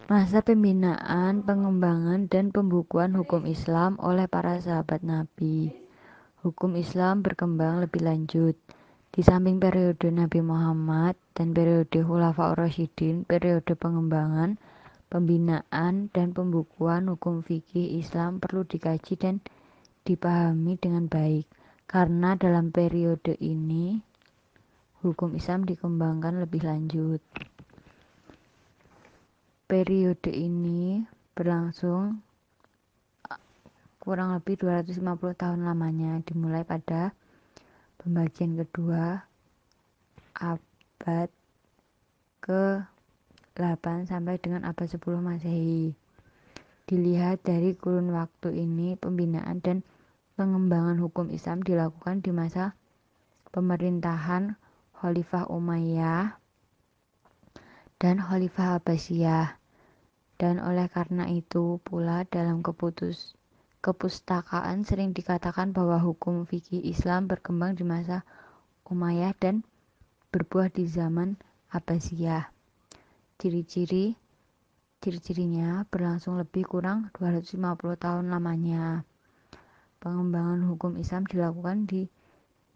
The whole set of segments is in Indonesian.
Masa pembinaan, pengembangan, dan pembukuan hukum Islam oleh para sahabat Nabi. Hukum Islam berkembang lebih lanjut. Di samping periode Nabi Muhammad dan periode Khulafaur Rasyidin, periode pengembangan, pembinaan, dan pembukuan hukum fikih Islam perlu dikaji dan dipahami dengan baik. Karena dalam periode ini, hukum Islam dikembangkan lebih lanjut. Periode ini berlangsung kurang lebih 250 tahun lamanya, dimulai pada pembagian kedua abad ke-8 sampai dengan abad 10 Masehi. Dilihat dari kurun waktu ini, pembinaan dan pengembangan hukum Islam dilakukan di masa pemerintahan Khalifah Umayyah dan Khalifah Abbasiyah. Dan oleh karena itu pula dalam kepustakaan sering dikatakan bahwa hukum fikih Islam berkembang di masa Umayyah dan berbuah di zaman Abbasiyah. Ciri-cirinya berlangsung lebih kurang 250 tahun lamanya. Pengembangan hukum Islam dilakukan di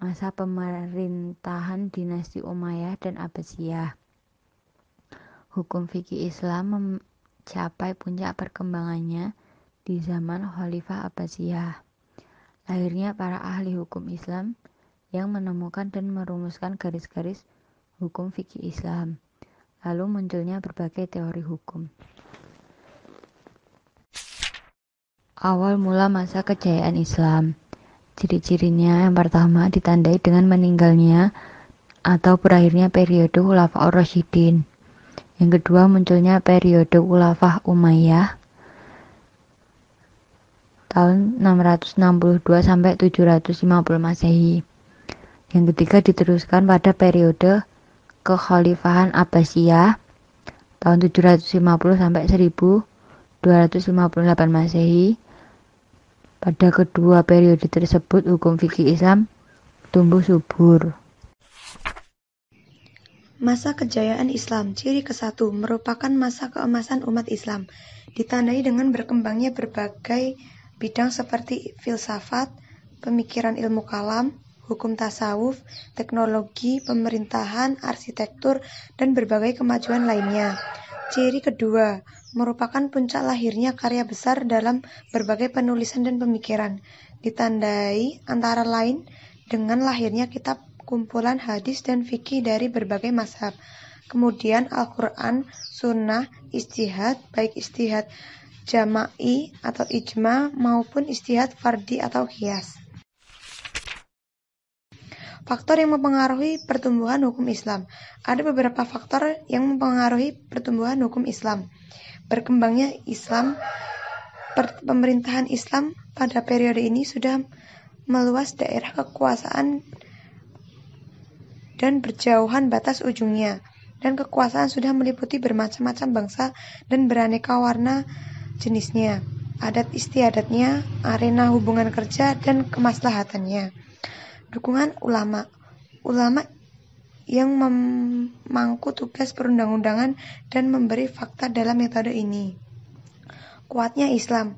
masa pemerintahan dinasti Umayyah dan Abbasiyah. Hukum fikih Islam mencapai puncak perkembangannya di zaman Khalifah Abbasiyah. Lahirnya para ahli hukum Islam yang menemukan dan merumuskan garis-garis hukum fikih Islam. Lalu munculnya berbagai teori hukum. Awal mula masa kejayaan Islam. Ciri-cirinya yang pertama ditandai dengan meninggalnya atau berakhirnya periode Khulafaur Rasyidin. Yang kedua munculnya periode Khulafah Umayyah tahun 662 sampai 750 Masehi. Yang ketiga diteruskan pada periode kekhalifahan Abbasiyah tahun 750 sampai 1258 Masehi. Pada kedua periode tersebut hukum fikih Islam tumbuh subur. Masa kejayaan Islam, ciri ke-1, merupakan masa keemasan umat Islam, ditandai dengan berkembangnya berbagai bidang seperti filsafat, pemikiran ilmu kalam, hukum tasawuf, teknologi, pemerintahan, arsitektur, dan berbagai kemajuan lainnya. Ciri kedua, merupakan puncak lahirnya karya besar dalam berbagai penulisan dan pemikiran, ditandai antara lain dengan lahirnya kitab kumpulan hadis dan fikih dari berbagai mazhab. Kemudian Al-Quran, Sunnah, ijtihad, baik ijtihad jama'i atau ijma maupun ijtihad fardi atau qiyas. Faktor yang mempengaruhi pertumbuhan hukum Islam. Ada beberapa faktor yang mempengaruhi pertumbuhan hukum Islam. Berkembangnya Islam, pemerintahan Islam pada periode ini sudah meluas daerah kekuasaan dan berjauhan batas ujungnya, dan kekuasaan sudah meliputi bermacam-macam bangsa dan beraneka warna jenisnya, adat istiadatnya, arena hubungan kerja, dan kemaslahatannya. Dukungan ulama yang memangku tugas perundang-undangan dan memberi fakta dalam metode ini. Kuatnya Islam.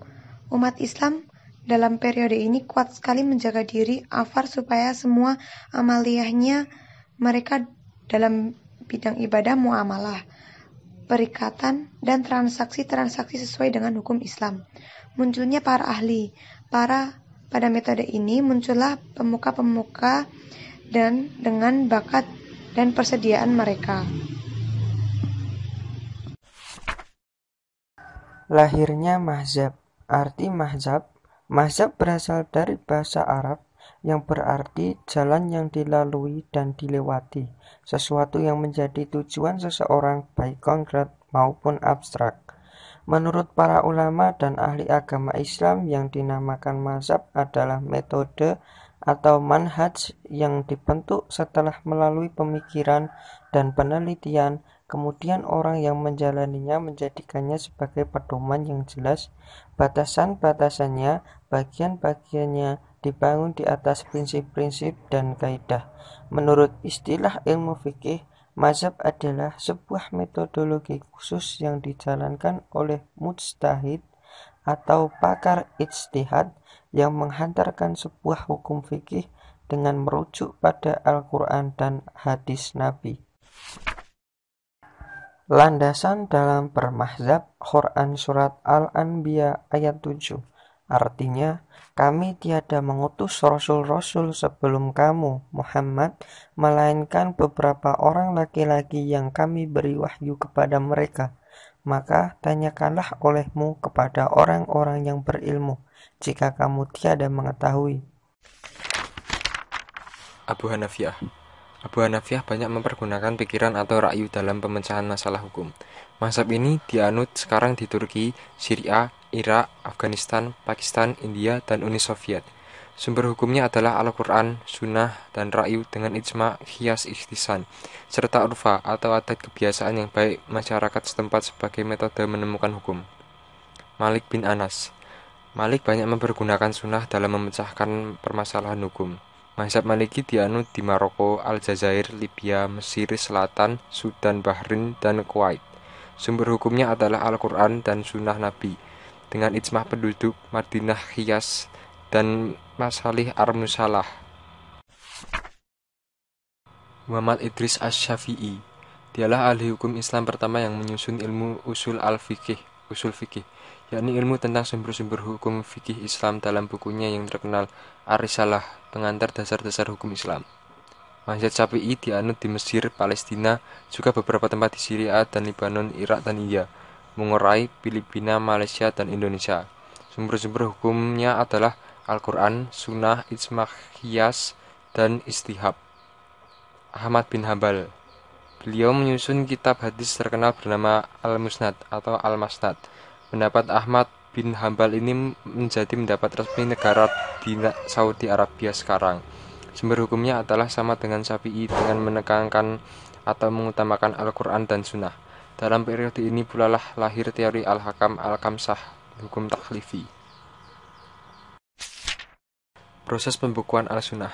Umat Islam dalam periode ini kuat sekali menjaga diri afar supaya semua amaliyahnya mereka dalam bidang ibadah muamalah, perikatan, dan transaksi-transaksi sesuai dengan hukum Islam. Munculnya para ahli. Pada metode ini muncullah pemuka-pemuka dan dengan bakat dan persediaan mereka. Lahirnya mazhab. Arti mazhab berasal dari bahasa Arab yang berarti jalan yang dilalui dan dilewati, sesuatu yang menjadi tujuan seseorang baik konkret maupun abstrak. Menurut para ulama dan ahli agama Islam, yang dinamakan mazhab adalah metode atau manhaj yang dibentuk setelah melalui pemikiran dan penelitian. Kemudian orang yang menjalaninya menjadikannya sebagai pedoman yang jelas, batasan-batasannya, bagian-bagiannya dibangun di atas prinsip-prinsip dan kaidah. Menurut istilah ilmu fikih, Mazhab adalah sebuah metodologi khusus yang dijalankan oleh mujtahid atau pakar ijtihad yang menghantarkan sebuah hukum fikih dengan merujuk pada Al-Quran dan hadis Nabi. Landasan dalam bermazhab Quran Surat Al-Anbiya ayat 7. Artinya, kami tiada mengutus rasul-rasul sebelum kamu, Muhammad, melainkan beberapa orang laki-laki yang kami beri wahyu kepada mereka. Maka tanyakanlah olehmu kepada orang-orang yang berilmu, jika kamu tiada mengetahui. Abu Hanafiyah. Abu Hanafiyah banyak mempergunakan pikiran atau ra'yu dalam pemecahan masalah hukum. Mazhab ini dianut sekarang di Turki, Syria, Irak, Afghanistan, Pakistan, India, dan Uni Soviet. Sumber hukumnya adalah Al-Quran, Sunnah, dan ra'yu dengan ijma, qiyas, ihtisan, serta urfa atau adat kebiasaan yang baik masyarakat setempat sebagai metode menemukan hukum. Malik bin Anas. Malik banyak mempergunakan sunnah dalam memecahkan permasalahan hukum. Mazhab Maliki dianut di Maroko, Aljazair, Libya, Mesir Selatan, Sudan, Bahrain, dan Kuwait. Sumber hukumnya adalah Al-Quran dan Sunnah Nabi, dengan ijma penduduk, Madinah Qiyas, dan Masalih Ar-Musalah. Muhammad Idris Asy-Syafi'i. Dialah ahli hukum Islam pertama yang menyusun ilmu usul fikih, yakni ilmu tentang sumber-sumber hukum fikih Islam dalam bukunya yang terkenal Ar-Risalah, pengantar dasar-dasar hukum Islam. Mazhab Syafi'i dianut di Mesir, Palestina, juga beberapa tempat di Syria dan Lebanon, Irak dan India, mengurai Filipina, Malaysia, dan Indonesia. Sumber-sumber hukumnya adalah Al-Quran, Sunnah, ijma, qiyas, dan istihab. Ahmad bin Hambal. Beliau menyusun kitab hadis terkenal bernama Al-Musnad atau Al-Masnad. Pendapat Ahmad bin Hambal ini menjadi pendapat resmi negara di Saudi Arabia sekarang. Sumber hukumnya adalah sama dengan Syafi'i dengan menekankan atau mengutamakan Al-Quran dan Sunnah. Dalam periode ini pula lah lahir teori Al-Hakam Al-Kamsah, hukum takhlifi. Proses pembukuan Al-Sunnah.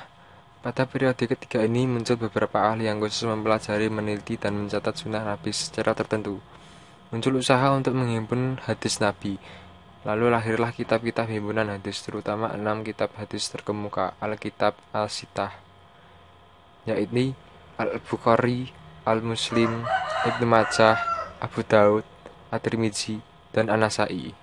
Pada periode ketiga ini muncul beberapa ahli yang khusus mempelajari, meneliti, dan mencatat sunnah Nabi secara tertentu. Muncul usaha untuk menghimpun hadis Nabi. Lalu lahirlah kitab-kitab himpunan hadis, terutama 6 kitab hadis terkemuka, Al-Kitab Al-Sittah, yaitu Al-Bukhari, Al-Muslim, Ibnu Majah, Abu Daud, At-Tirmidzi, dan An-Nasai.